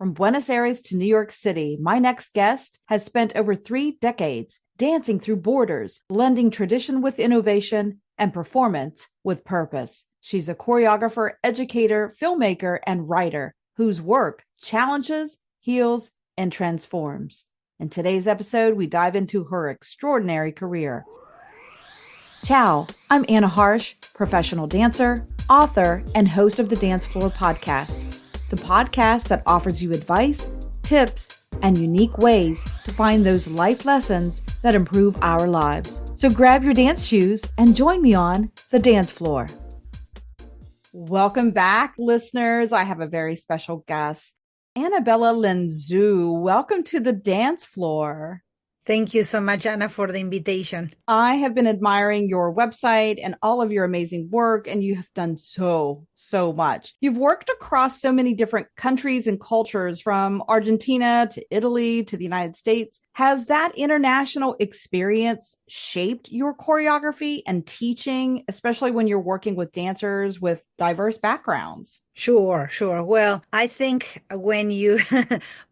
From Buenos Aires to New York City, my next guest has spent over 3 decades dancing through borders, blending tradition with innovation and performance with purpose. She's a choreographer, educator, filmmaker, and writer whose work challenges, heals, and transforms. In today's episode, we dive into her extraordinary career. Ciao, I'm Anna Harsh, professional dancer, author, and host of the Dance Floor podcast, the podcast that offers you advice, tips, and unique ways to find those life lessons that improve our lives. So grab your dance shoes and join me on the dance floor. Welcome back, listeners. I have a very special guest, Anabella Lenzu. Welcome to the dance floor. Thank you so much, Anna, for the invitation. I have been admiring your website and all of your amazing work, and you have done so much. You've worked across so many different countries and cultures, from Argentina to Italy to the United States. Has that international experience shaped your choreography and teaching, especially when you're working with dancers with diverse backgrounds? Sure. Well, I think when you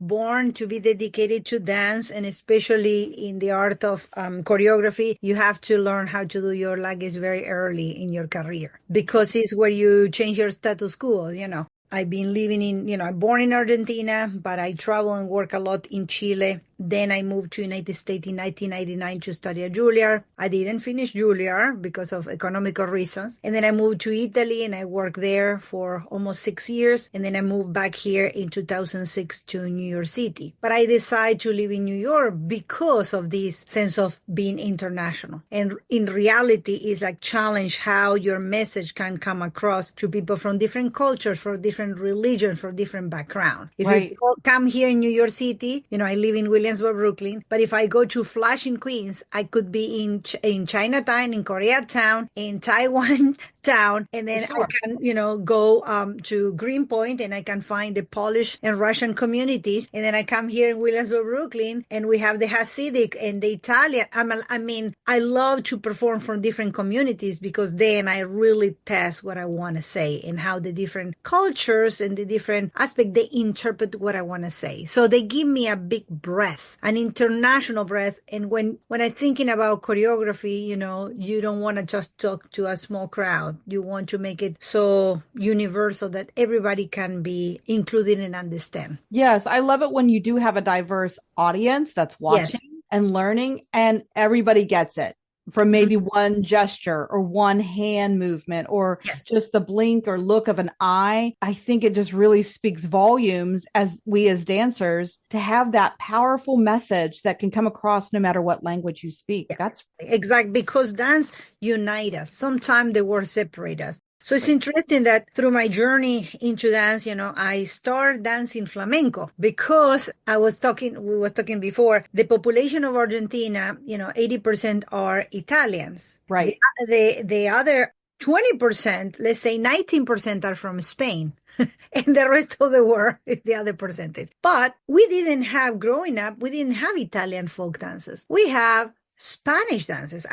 born to be dedicated to dance, and especially in the art of choreography, you have to learn how to do your luggage very early in your career, because it's where you change your status quo, I've been living I'm born in Argentina, but I travel and work a lot in Chile. Then I moved to United States in 1999 to study at Juilliard. I didn't finish Juilliard because of economical reasons. And then I moved to Italy and I worked there for almost 6 years. And then I moved back here in 2006 to New York City. But I decided to live in New York because of this sense of being international. And in reality, it's like challenge how your message can come across to people from different cultures, from different religions, from different backgrounds. If Right. you come here in New York City, I live in Williamsburg, Brooklyn. But if I go to Flushing, Queens, I could be in Chinatown, in Koreatown, in Taiwan town, and then Sure. I can, go to Greenpoint, and I can find the Polish and Russian communities. And then I come here in Williamsburg, Brooklyn, and we have the Hasidic and the Italian. I love to perform from different communities, because then I really test what I want to say and how the different cultures and the different aspects, they interpret what I want to say. So they give me a big breath, an international breath. And when I'm thinking about choreography, you don't want to just talk to a small crowd. You want to make it so universal that everybody can be included and understand. Yes, I love it when you do have a diverse audience that's watching and learning, and everybody gets it from maybe one gesture or one hand movement or just the blink or look of an eye. I think it just really speaks volumes as dancers to have that powerful message that can come across no matter what language you speak. That's exactly, because dance unites us. Sometimes the words separate us. So it's interesting that through my journey into dance, I started dancing flamenco because we was talking before, the population of Argentina, 80% are Italians. right. The other 20%, let's say 19% are from Spain. And the rest of the world is the other percentage. But growing up, we didn't have Italian folk dances. We have Spanish dances.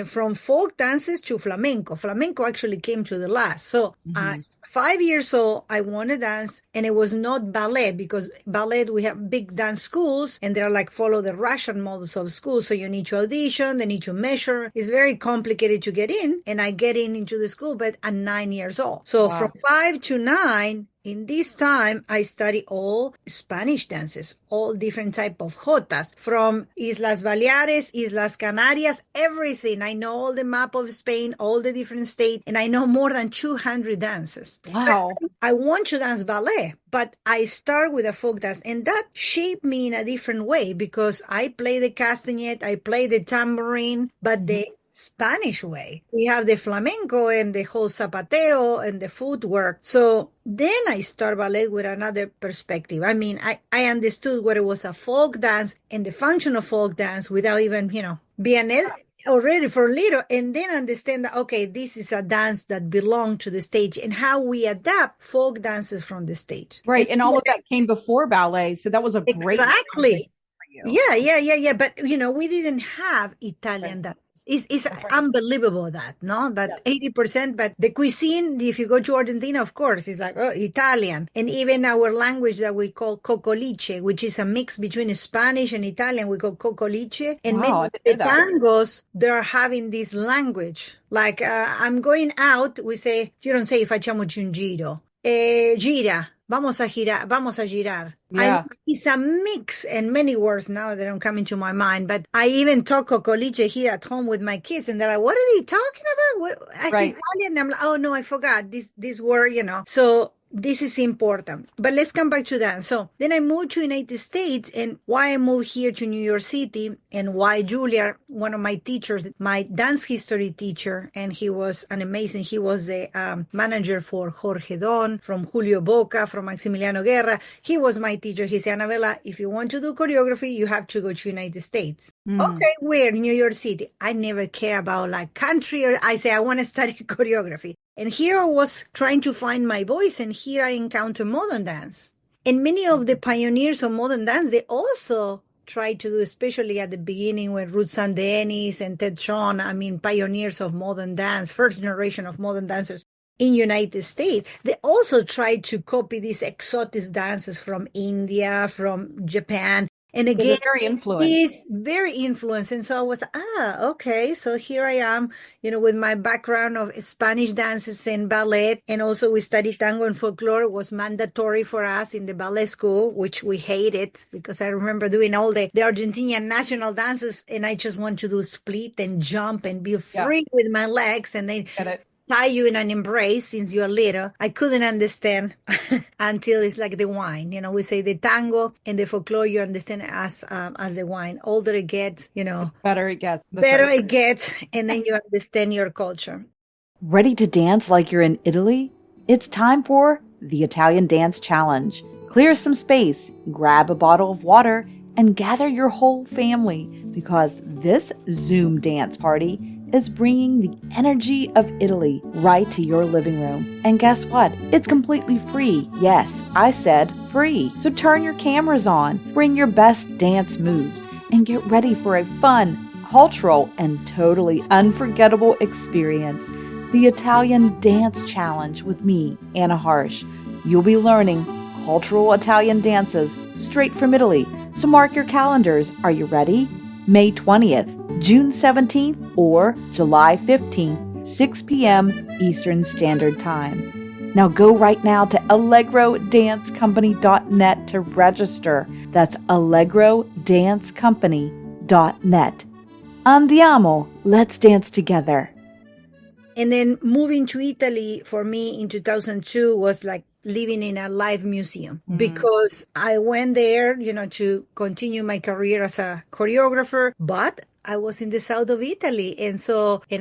From folk dances to flamenco. Flamenco actually came to the last. So as 5 years old, I wanted to dance, and it was not ballet, because ballet, we have big dance schools, and they're like follow the Russian models of schools. So you need to audition, they need to measure. It's very complicated to get in, and I get into the school, but at 9 years old. So from 5 to 9, in this time, I study all Spanish dances, all different type of jotas, from Islas Baleares, Islas Canarias, everything. I know all the map of Spain, all the different states, and I know more than 200 dances. Wow. I want to dance ballet, but I start with a folk dance, and that shaped me in a different way, because I play the castanet, I play the tambourine, but the Spanish way. We have the flamenco and the whole zapateo and the footwork. So then I start ballet with another perspective. I understood what it was a folk dance and the function of folk dance without even, being already for a little, and then understand that, okay, this is a dance that belongs to the stage, and how we adapt folk dances from the stage. Right. And all of that came before ballet. So that was a great. Exactly. you. Yeah. But we didn't have Italian Right. dance. It's That's right. unbelievable that, no? That 80%, but the cuisine, if you go to Argentina, of course, it's like, oh, Italian. And even our language that we call cocoliche, which is a mix between Spanish and Italian, we call cocoliche. And Wow, many I of didn't the know that. tangos, they're having this language. Like, I'm going out, we say, you don't say facciamoci un giro. Gira, vamos a girar. Yeah, It's a mix and many words now that don't come into my mind, but I even talk cocoliche here at home with my kids and they're like, what are they talking about? What? I say right. Italian. I'm like, oh no, I forgot this word. So this is important. But let's come back to that. So then I moved to United States, and why I moved here to New York City and why Julia, one of my teachers, my dance history teacher, and he was he was the manager for Jorge Don, from Julio Boca, from Maximiliano Guerra. He was my teacher. He said, Anabella, if you want to do choreography, you have to go to United States. Mm. Okay, where? New York City. I never care about like country, or I say I want to study choreography. And here I was trying to find my voice, and here I encounter modern dance. And many of the pioneers of modern dance, they also tried to do, especially at the beginning when Ruth Sandenis and Ted Shawn, pioneers of modern dance, first generation of modern dancers in United States, they also tried to copy these exotic dances from India, from Japan. And So they're again, very influenced. he's very influenced. And so I was, okay. So here I am, with my background of Spanish dances and ballet. And also we studied tango and folklore. It was mandatory for us in the ballet school, which we hated because I remember doing all the Argentinian national dances. And I just want to do split and jump and be free with my legs. And then Get it? tie you in an embrace since you're little. I couldn't understand until it's like the wine. We say the tango and the folklore you understand as the wine. Older it gets, Better it gets. That's better right. it gets, and then you understand your culture. Ready to dance like you're in Italy? It's time for the Italian Dance Challenge. Clear some space, grab a bottle of water, and gather your whole family because this Zoom dance party is bringing the energy of Italy right to your living room. And guess what? It's completely free. Yes, I said free. So turn your cameras on, bring your best dance moves, and get ready for a fun, cultural, and totally unforgettable experience. The Italian Dance Challenge with me, Anna Harsh. You'll be learning cultural Italian dances straight from Italy. So mark your calendars. Are you ready? May 20th, June 17th, or July 15th, 6 p.m. Eastern Standard Time. Now go right now to allegrodancecompany.net to register. That's allegrodancecompany.net. Andiamo! Let's dance together. And then moving to Italy for me in 2002 was like living in a live museum because I went there, to continue my career as a choreographer, but I was in the south of Italy. And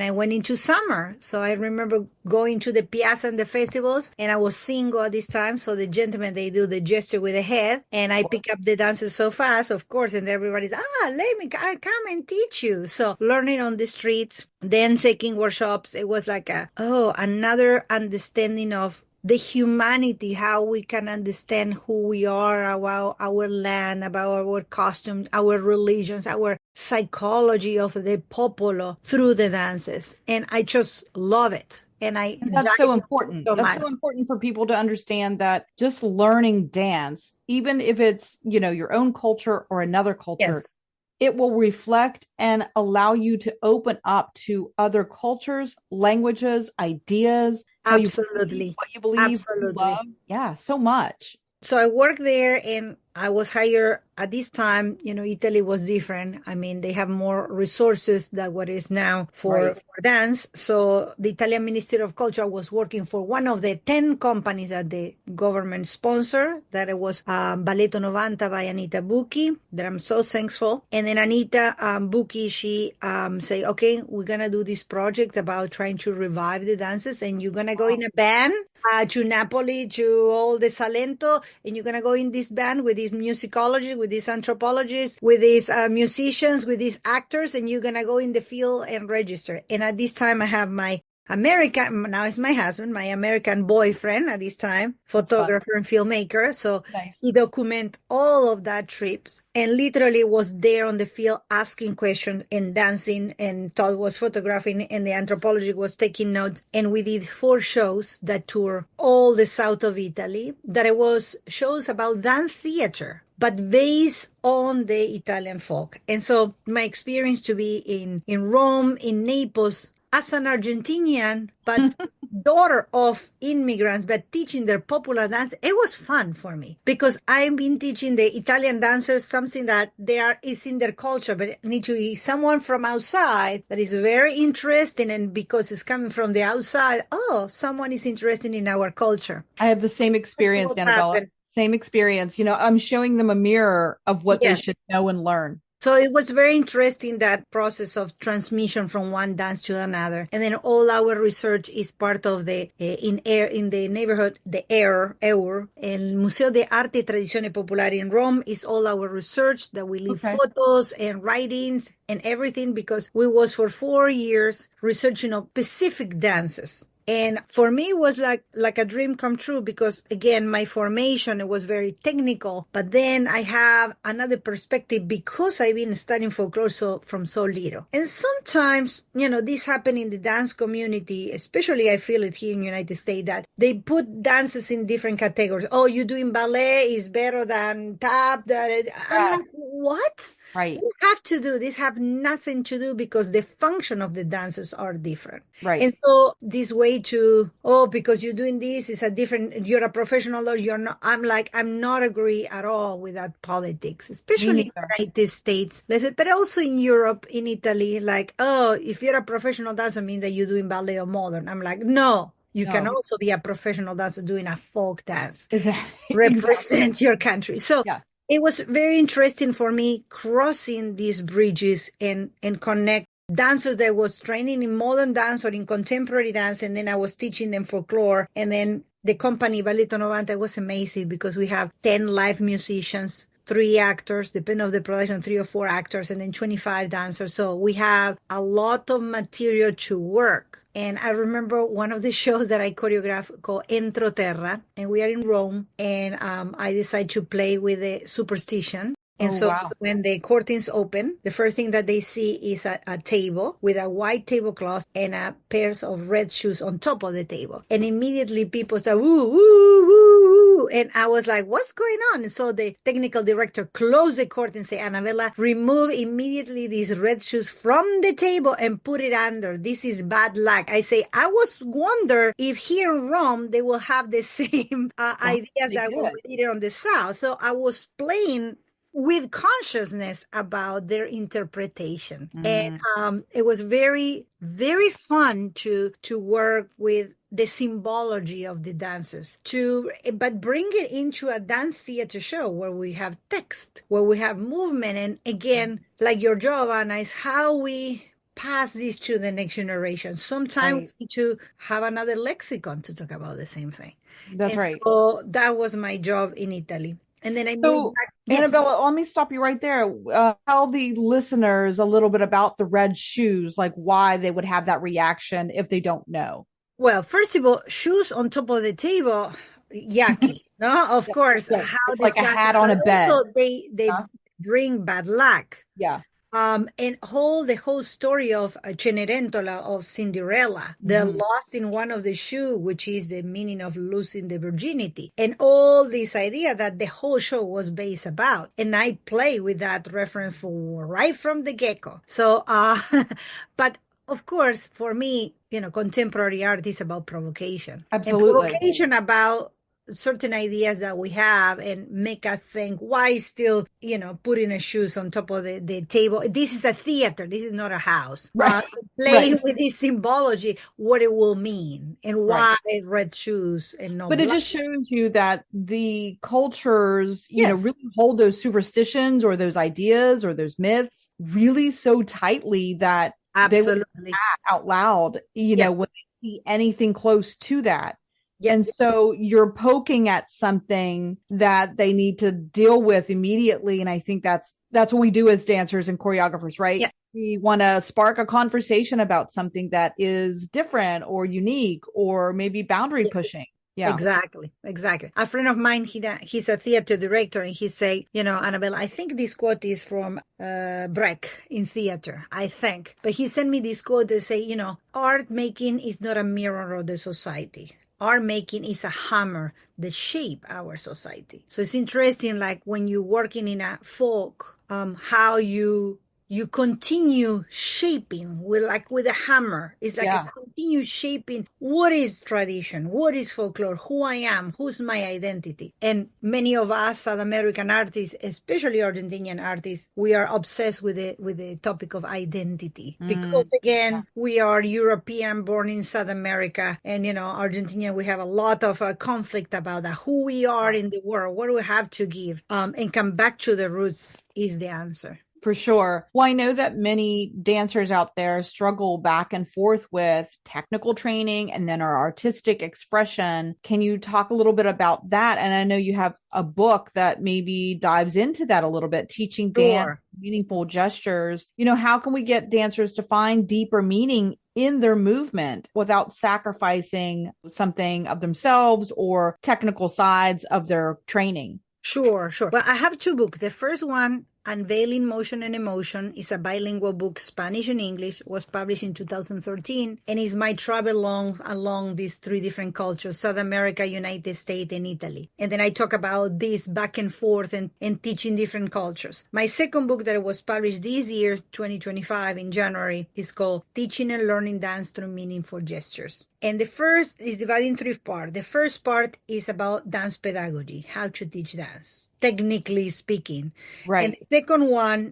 I went into summer. So I remember going to the piazza and the festivals, and I was single at this time. So the gentlemen, they do the gesture with the head, and I pick up the dances so fast, of course. And everybody's, I come and teach you. So learning on the streets, then taking workshops, it was like another understanding of the humanity, how we can understand who we are, about our land, about our costumes, our religions, our psychology of the popolo through the dances. And I just love it. And that's so important. So That's much. so important for people to understand that just learning dance, even if it's, your own culture or another culture, Yes. it will reflect and allow you to open up to other cultures, languages, ideas, how Absolutely. you believe, what you love. Yeah, so much. So I worked there, and I was hired at this time. Italy was different. They have more resources than what is now for dance. So the Italian Ministry of Culture was working for one of the 10 companies that the government sponsored. That it was Balletto 90 by Anita Bucchi, that I'm so thankful. And then Anita Bucchi, she say, okay, we're going to do this project about trying to revive the dances, and you're going to go in a band to Napoli, to all the Salento, and you're going to go in this band with these musicologists, with these anthropologists, with these musicians, with these actors, and you're going to go in the field and register. And at this time, I have my American, now it's my husband, my American boyfriend at this time, photographer and filmmaker. So Nice. he document all of that trips and literally was there on the field asking questions and dancing, and Todd was photographing and the anthropologist was taking notes. And we did 4 shows that tour all the south of Italy, that it was shows about dance theater, but based on the Italian folk. And so my experience to be in Rome, in Naples, as an Argentinian, but daughter of immigrants, but teaching their popular dance, it was fun for me because I've been teaching the Italian dancers something that is in their culture, but it needs to be someone from outside that is very interesting, and because it's coming from the outside, someone is interested in our culture. I have the same experience, Anabella. Same experience. I'm showing them a mirror of what they should know and learn. So it was very interesting, that process of transmission from one dance to another. And then all our research is part of the, in the neighborhood, the EUR, El Museo de Arte y Tradizione Popolare in Rome is all our research, that we leave photos and writings and everything, because we was for 4 years researching of specific dances. And for me, it was like a dream come true, because again, my formation, it was very technical, but then I have another perspective because I've been studying folklore from so little. And sometimes, this happens in the dance community, especially I feel it here in the United States, that they put dances in different categories. Oh, you doing ballet is better than tap. I'm like, what? Right. You have to do this, have nothing to do, because the function of the dances are different. Right. And so this way to, because you're doing this is a different, you're a professional or you're not. I'm not agree at all with that politics, especially in the United States, but also in Europe, in Italy, if you're a professional dancer, mean that you're doing ballet or modern. I'm like, no. You can also be a professional dancer doing a folk dance. Represent your country. So it was very interesting for me crossing these bridges and connect dancers that was training in modern dance or in contemporary dance, and then I was teaching them folklore. And then the company Balletto 90 was amazing because we have 10 live musicians, 3 actors, depending on the production, 3 or 4 actors, and then 25 dancers. So we have a lot of material to work. And I remember one of the shows that I choreographed called Entro Terra, and we are in Rome, and I decided to play with the superstition. And when the curtains open, the first thing that they see is a table with a white tablecloth and a pair of red shoes on top of the table. And immediately people start, woo, woo, woo, woo. And I was like, what's going on? And so the technical director closed the curtain and said, Anabella, remove immediately these red shoes from the table and put it under. This is bad luck. I say, I was wonder if here in Rome, they will have the same ideas that we did on the South. So I was playing with consciousness about their interpretation. And it was very, very fun to work with the symbology of the dances, but bring it into a dance theater show where we have text, where we have movement. And again, like your job, Anna, is how we pass this to the next generation. Sometimes we need to have another lexicon to talk about the same thing. That's right. So that was my job in Italy. And then I moved back. Annabella, let me stop you right there. Tell the listeners a little bit about the red shoes, like why they would have that reaction if they don't know. Well, first of all, shoes on top of the table, yucky. No, of course. How it's like a hat on a bed. They bring bad luck. Yeah. And the whole story of Cenerentola, of Cinderella, the lost in one of the shoe, which is the meaning of losing the virginity, and all this idea that the whole show was based about. And I play with that reference right from the get-go. So, but of course, for me, contemporary art is about provocation. Absolutely. And provocation about certain ideas that we have and make us think, why still, putting a shoes on top of the table? This is a theater. This is not a house. Right. Playing with this symbology, what it will mean and why red shoes and no But black. It just shows you that the cultures, really hold those superstitions or those ideas or those myths really so tightly that they would laugh out loud, when they see anything close to that. Yes. And so you're poking at something that they need to deal with immediately. And I think that's what we do as dancers and choreographers, right? Yeah. We want to spark a conversation about something that is different or unique or maybe boundary pushing. Yeah. Exactly. A friend of mine, he's a theater director, and he say, Annabelle, I think this quote is from Brecht in theater, I think. But he sent me this quote that say, art making is not a mirror of the society. Art making is a hammer that shape our society. So it's interesting, like when you're working in a folk, how you continue shaping with a hammer. It's like a continue shaping what is tradition, what is folklore, who I am, who's my identity. And many of us South American artists, especially Argentinian artists, we are obsessed with the topic of identity. Because again, we are European born in South America, and Argentina, we have a lot of conflict about that, who we are in the world, what do we have to give, and come back to the roots is the answer. For sure. Well, I know that many dancers out there struggle back and forth with technical training and then our artistic expression. Can you talk a little bit about that? And I know you have a book that maybe dives into that a little bit, teaching dance, meaningful gestures. How can we get dancers to find deeper meaning in their movement without sacrificing something of themselves or technical sides of their training? Sure. Well, I have two books. The first one, Unveiling Motion and Emotion, is a bilingual book, Spanish and English, was published in 2013, and is my travel along these three different cultures, South America, United States, and Italy. And then I talk about this back and forth and teaching different cultures. My second book that was published this year, 2025, in January, is called Teaching and Learning Dance Through Meaningful Gestures. And the first is divided in three parts. The first part is about dance pedagogy, how to teach dance, technically speaking. Right. And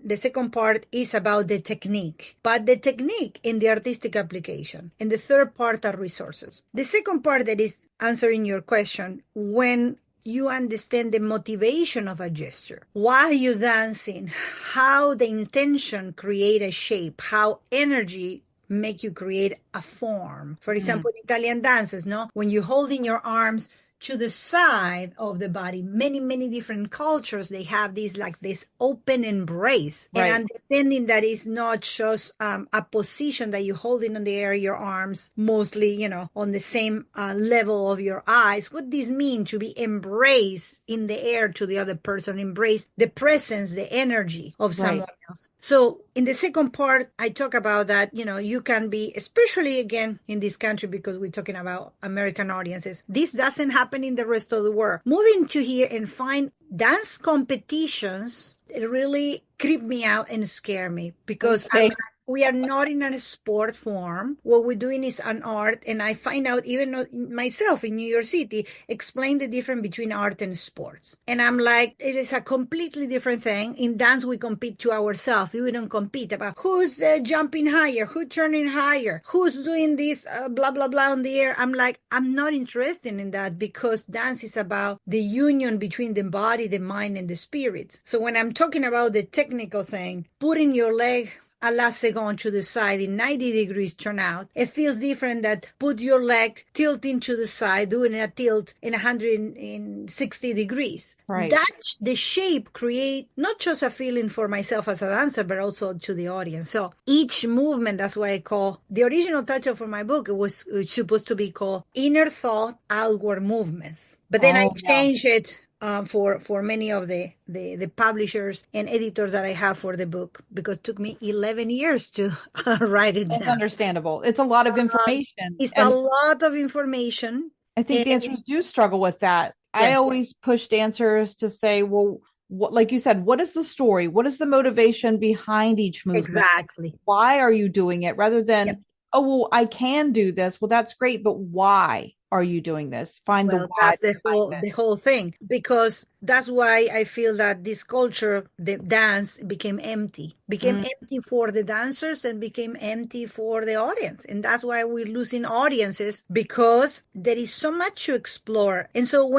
the second part is about the technique, but the technique in the artistic application. And the third part are resources. The second part that is answering your question, when you understand the motivation of a gesture, why you're dancing, how the intention create a shape, how energy make you create a form. For example, in Italian dances, when you're holding your arms to the side of the body, many different cultures, they have this open embrace. Right. And understanding that it's not just a position that you're holding in the air, your arms mostly, on the same level of your eyes. What this means to be embraced in the air to the other person, embrace the presence, the energy of someone else. So in the second part, I talk about that, you can be, especially again in this country, because we're talking about American audiences, this doesn't happen in the rest of the world. Moving to here and find dance competitions, it really creep me out and scare me, because we are not in a sport form. What we're doing is an art. And I find out, even myself in New York City, explain the difference between art and sports. And I'm like, it is a completely different thing. In dance, we compete to ourselves. We don't compete about who's jumping higher, who's turning higher, who's doing this, blah, blah, blah on the air. I'm like, I'm not interested in that, because dance is about the union between the body, the mind, and the spirit. So when I'm talking about the technical thing, putting your leg a la second to the side in 90 degrees turnout, it feels different than put your leg tilting to the side, doing a tilt in 160 degrees. Right. That the shape create not just a feeling for myself as a dancer, but also to the audience. So each movement, that's why I call the original title for my book, it was supposed to be called Inner Thought, Outward Movements. But then I changed it for many of the publishers and editors that I have for the book, because it took me 11 years to write it down. That's understandable. It's a lot of information. It's a lot of information. I think dancers do struggle with that. Yes. I always push dancers to say, well, like you said, what is the story? What is the motivation behind each movement? Exactly. Why are you doing it? Rather than, oh, well, I can do this. Well, that's great, but why are you doing this? Find the why. That's the whole thing, because that's why I feel that this culture, the dance, became empty for the dancers and became empty for the audience. And that's why we're losing audiences, because there is so much to explore. And so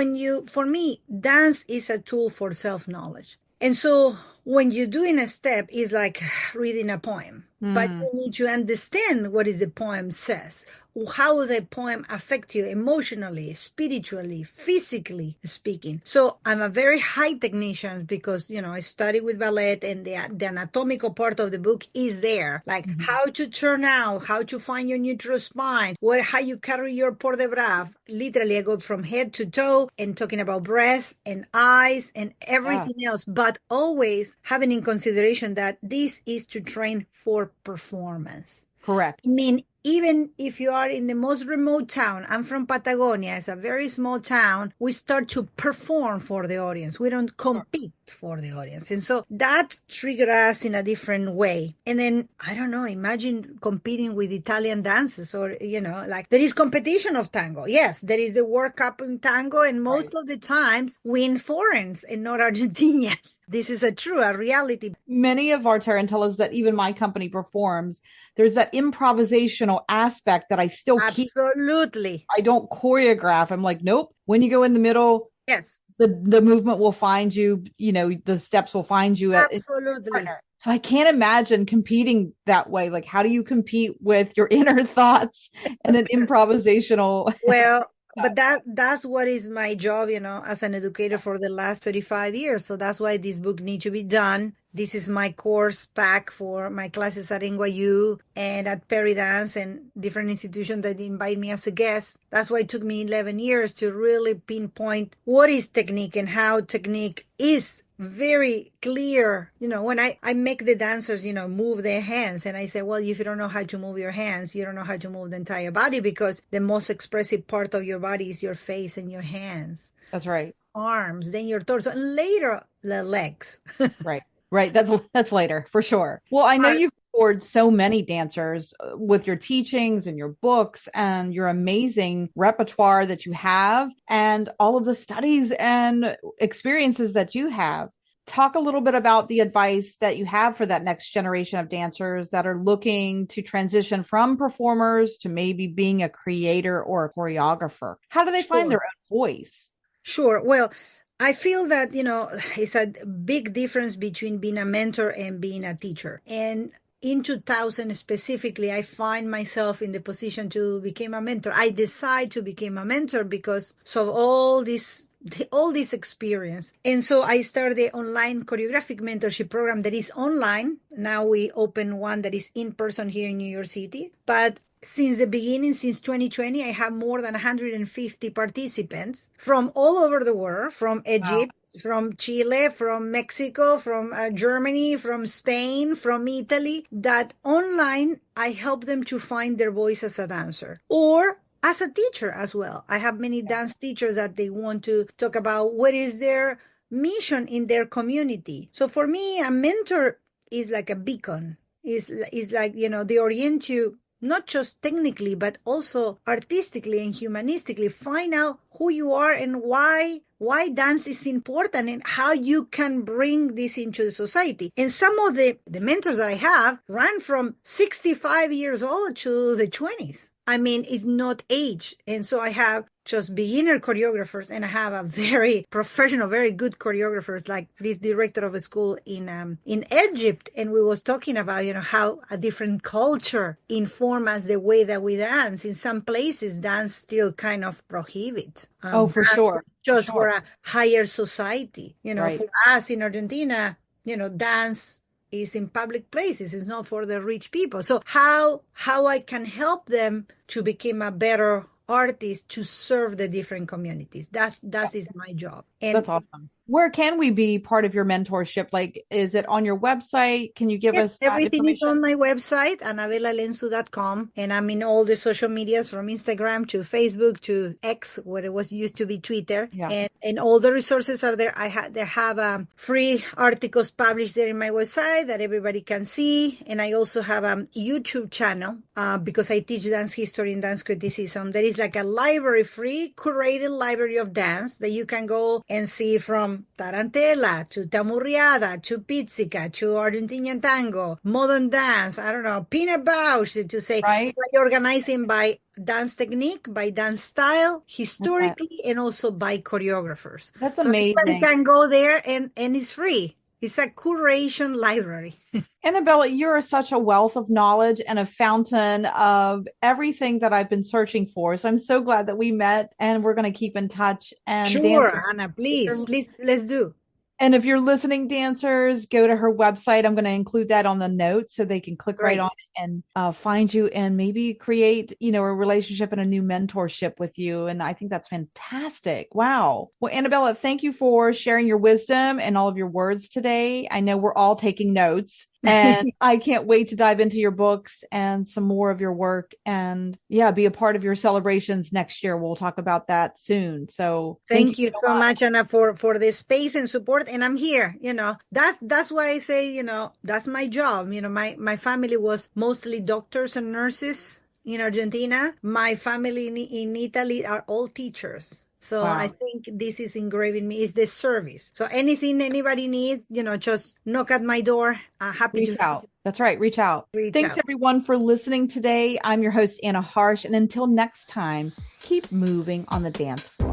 for me, dance is a tool for self-knowledge. And so when you're doing a step, it's like reading a poem, but you need to understand what is the poem says. how the poem affect you emotionally, spiritually, physically speaking. So I'm a very high technician because, I study with ballet, and the anatomical part of the book is there, like how to turn out, how to find your neutral spine, how you carry your port de bras. Literally, I go from head to toe and talking about breath and eyes and everything else, but always having in consideration that this is to train for performance. Correct. I mean, even if you are in the most remote town, I'm from Patagonia, it's a very small town, we start to perform for the audience. We don't compete for the audience. And so that triggered us in a different way. And then, I don't know, imagine competing with Italian dances or, like there is competition of tango. Yes, there is the World Cup in tango, and most of the times win foreigners and not Argentinians. This is a reality. Many of our tarantellas that even my company performs, there's that improvisational aspect that I still keep. Absolutely. I don't choreograph. I'm like, nope. When you go in the middle, yes, the movement will find you. The steps will find you. Absolutely. So I can't imagine competing that way. Like, how do you compete with your inner thoughts and an improvisational? Well, but that's what is my job, as an educator for the last 35 years. So that's why this book needs to be done. This is my course pack for my classes at NYU and at Perry Dance and different institutions that invite me as a guest. That's why it took me 11 years to really pinpoint what is technique and how technique is very clear. When I make the dancers, move their hands, and I say, well, if you don't know how to move your hands, you don't know how to move the entire body, because the most expressive part of your body is your face and your hands. That's right. Arms, then your torso, and later the legs. Right. That's later for sure. Well, I know you've toured so many dancers with your teachings and your books and your amazing repertoire that you have and all of the studies and experiences that you have. Talk a little bit about the advice that you have for that next generation of dancers that are looking to transition from performers to maybe being a creator or a choreographer. How do they find their own voice? Sure. Well, I feel that, it's a big difference between being a mentor and being a teacher. And in 2000 specifically, I find myself in the position to become a mentor. I decide to become a mentor because of all this experience. And so I started the online choreographic mentorship program that is online. Now we open one that is in person here in New York City. But since the beginning, since 2020, I have more than 150 participants from all over the world, from Egypt, from Chile, from Mexico, from Germany, from Spain, from Italy, that online I help them to find their voice as a dancer or as a teacher as well. I have many dance teachers that they want to talk about what is their mission in their community. So for me, a mentor is like a beacon, is like, they orient you not just technically, but also artistically and humanistically. Find out who you are and why dance is important and how you can bring this into the society. And some of the mentors that I have ran from 65 years old to the 20s. I mean, it's not age. And so I have just beginner choreographers, and I have a very professional, very good choreographers, like this director of a school in Egypt. And we was talking about, how a different culture informs us the way that we dance. In some places, dance still kind of prohibit. For sure. Just for a higher society. For us in Argentina, dance is in public places. It's not for the rich people. So how I can help them to become a better artist to serve the different communities. That is my job. And that's awesome. Where can we be part of your mentorship? Like, is it on your website? Can you give us everything is on my website, AnabellaLenzu.com, and I'm in all the social medias from Instagram to Facebook to X, what it was used to be Twitter, and all the resources are there. They have free articles published there in my website that everybody can see, and I also have a YouTube channel because I teach dance history and dance criticism. There is like a library, free curated library of dance that you can go and see from tarantella to tamurriada to pizzica to Argentinian tango, modern dance, I don't know, Pina Bausch, to say, by organizing by dance technique, by dance style, historically, and also by choreographers. That's amazing. So you can go there and it's free. It's a curation library. Anabella, you're such a wealth of knowledge and a fountain of everything that I've been searching for. So I'm so glad that we met and we're going to keep in touch. And Sure, Anna, please, let's do. And if you're listening, dancers, go to her website. I'm going to include that on the notes so they can click right on it and find you and maybe create, a relationship and a new mentorship with you. And I think that's fantastic. Wow. Well, Anabella, thank you for sharing your wisdom and all of your words today. I know we're all taking notes. And I can't wait to dive into your books and some more of your work and be a part of your celebrations next year. We'll talk about that soon. So thank you so much, Anna, for the space and support. And I'm here, that's why I say, that's my job. My family was mostly doctors and nurses in Argentina. My family in Italy are all teachers. So I think this is engraved in me, is the service. So anything anybody needs, just knock at my door. Happy reach to out. That's right. Reach out. Thanks everyone for listening today. I'm your host, Anna Harsh. And until next time, keep moving on the dance floor.